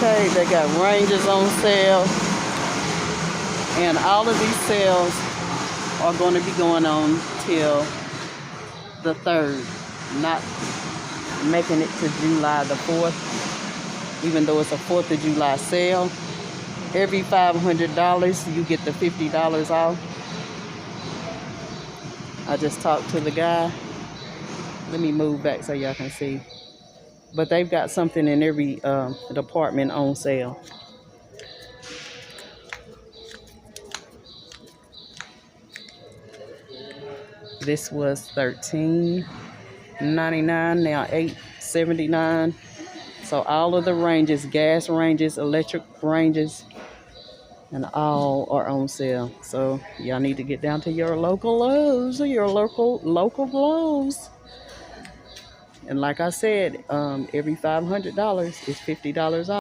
Okay, they got ranges on sale. And all of these sales are going to be going on till the 3rd. Not making it to July the 4th. Even though it's a 4th of July sale. Every $500, you get the $50 off. I just talked to the guy. Let me move back so y'all can see. But they've got something in every department on sale. This was $13.99, now $8.79. So all of the ranges, gas ranges, electric ranges, and all are on sale. So y'all need to get down to your local Lowe's or your local Lowe's. And like I said, every $500 is $50 off.